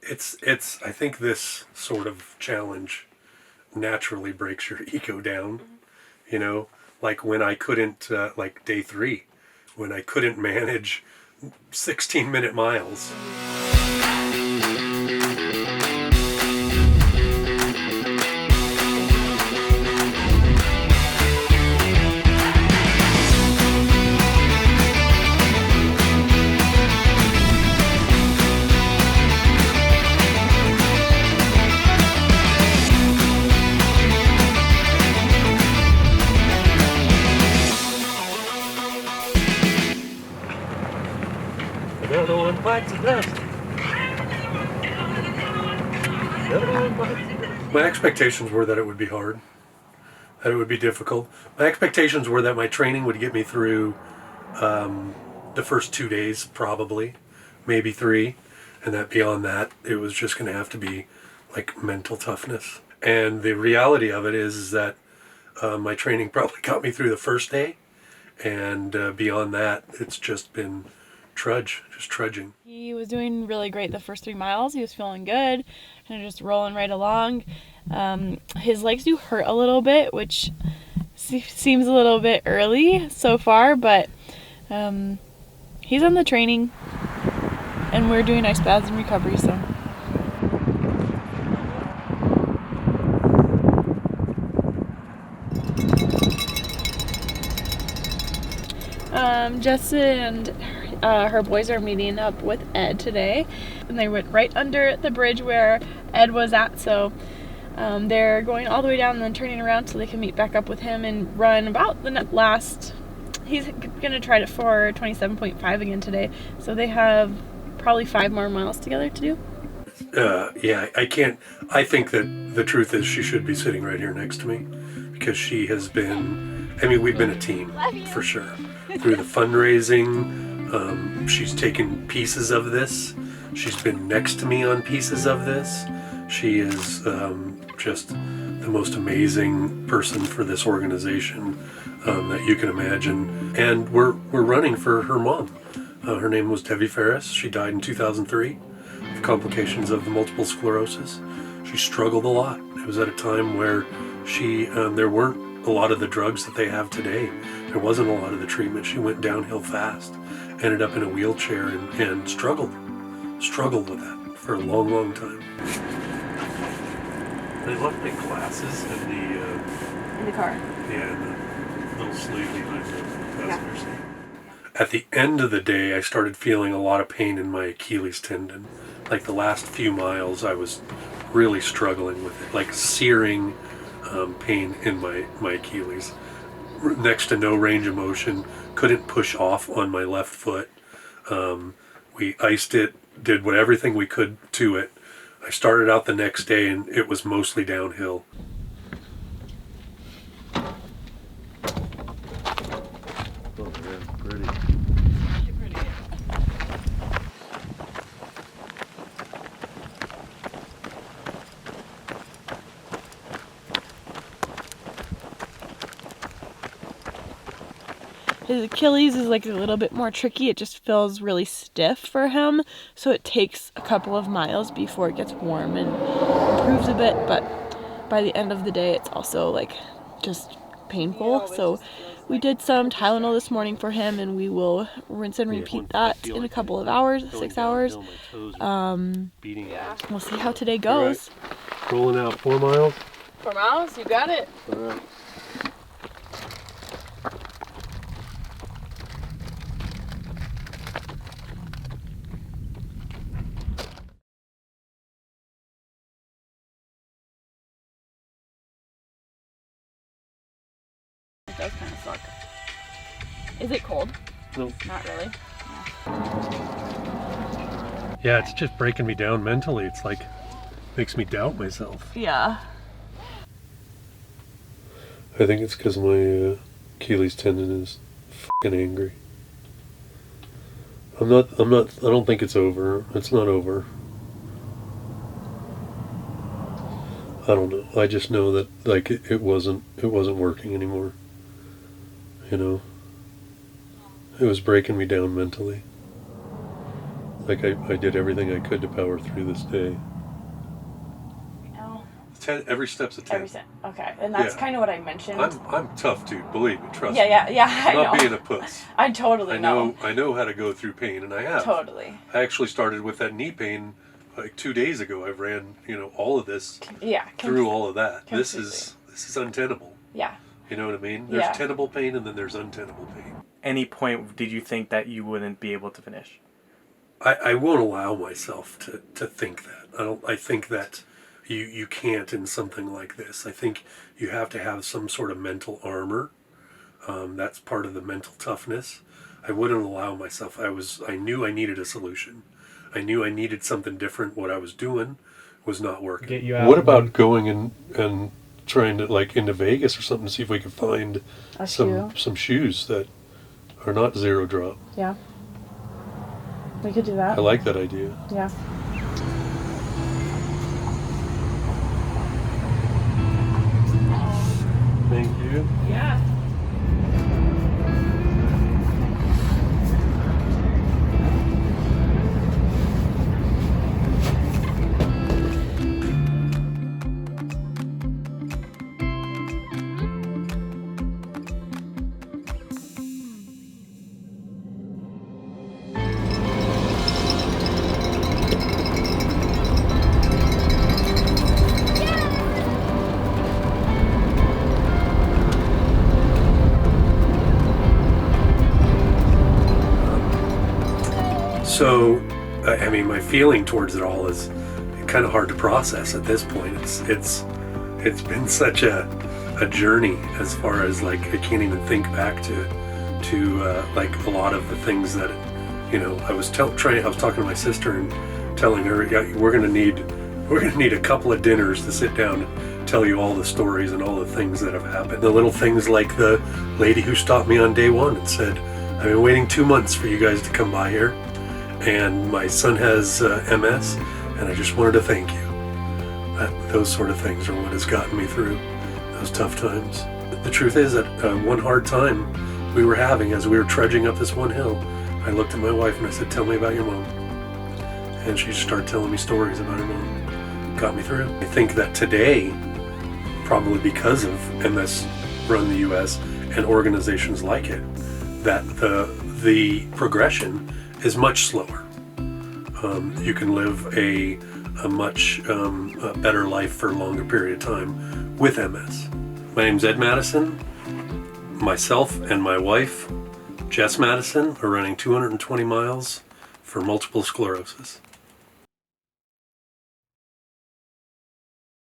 I think this sort of challenge naturally breaks your ego down, you know, like when I couldn't, like day 3, when I couldn't manage 16-minute miles. Another one bites the dust. My expectations were that it would be hard, that it would be difficult. My expectations were that my training would get me through the first 2 days, probably, maybe 3, and that beyond that, it was just going to have to be like mental toughness. And the reality of it is that my training probably got me through the first day, and beyond that, it's just been trudging. He was doing really great the first 3 miles. He was feeling good, kind of just rolling right along. His legs do hurt a little bit, which seems a little bit early so far, but he's on the training, and we're doing ice baths and recovery, so. Jess and her boys are meeting up with Ed today, and they went right under the bridge where Ed was at, so they're going all the way down and then turning around so they can meet back up with him and run about the last. He's going to try it for 27.5 again today, so they have probably 5 more miles together to do. Yeah, I think that the truth is she should be sitting right here next to me, because she has been, we've been a team for sure. Through the fundraising, she's taken pieces of this. She's been next to me on pieces of this. She is just the most amazing person for this organization that you can imagine. And we're running for her mom. Her name was Debbie Ferris. She died in 2003 of complications of the multiple sclerosis. She struggled a lot. It was at a time where there weren't a lot of the drugs that they have today. There wasn't a lot of the treatment. She went downhill fast, ended up in a wheelchair, and struggled with that for a long, long time. They left my glasses in the car. Yeah, in the little sleeve behind the passenger seat. At the end of the day, I started feeling a lot of pain in my Achilles tendon. Like the last few miles, I was really struggling with it, like searing pain in my Achilles. Next to no range of motion, couldn't push off on my left foot. We iced it, did everything we could to it. I started out the next day and it was mostly downhill. Oh, yeah, pretty. His Achilles is like a little bit more tricky. It just feels really stiff for him, so it takes a couple of miles before it gets warm and improves a bit, but by the end of the day it's also like just painful. So we did some Tylenol this morning for him, and we will rinse and repeat that in a couple of hours, 6 hours. We'll see how today goes. Right. Rolling out 4 miles. 4 miles, you got it. All right. It does kind of suck. Is it cold? No. Not really. Yeah, it's just breaking me down mentally. It's like, makes me doubt myself. Yeah. I think it's because my Achilles tendon is fucking angry. I don't think it's over. It's not over. I don't know. I just know that like it wasn't working anymore. You know? It was breaking me down mentally. like I did everything I could to power through this day. Oh. 10, every step's a 10. Every step. Okay, and that's Yeah. kind of what I mentioned. I'm tough, dude. Believe me, trust me. Yeah. I'm I not know. being a puss. I totally know. I know how to go through pain, and I have. Totally. I actually started with that knee pain like 2 days ago. I ran, all of this through all of that. This is untenable. Yeah. You know what I mean? There's tenable pain, and then there's untenable pain. Any point did you think that you wouldn't be able to finish? I won't allow myself to think that. I think that you can't in something like this. I think you have to have some sort of mental armor. That's part of the mental toughness. I wouldn't allow myself. I knew I needed a solution. I knew I needed something different. What I was doing was not working. Get you out. What about going and trying to into Vegas or something to see if we could find some shoes that are not zero drop? Yeah. We could do that. I like that idea. Yeah. Thank you. Yeah. So, I mean, my feeling towards it all is kind of hard to process at this point. It's been such a journey as far as like I can't even think back to like a lot of the things that I was talking to my sister and telling her, yeah, we're gonna need a couple of dinners to sit down and tell you all the stories and all the things that have happened. The little things like the lady who stopped me on day one and said, I've been waiting 2 months for you guys to come by here. And my son has MS, and I just wanted to thank you. Those sort of things are what has gotten me through those tough times. The truth is that one hard time we were having as we were trudging up this one hill, I looked at my wife and I said, tell me about your mom. And she started telling me stories about her mom. Got me through. I think that today, probably because of MS Run the US and organizations like it, that the progression is much slower. You can live a much better life for a longer period of time with MS. My name's Ed Madison. Myself and my wife, Jess Madison, are running 220 miles for multiple sclerosis.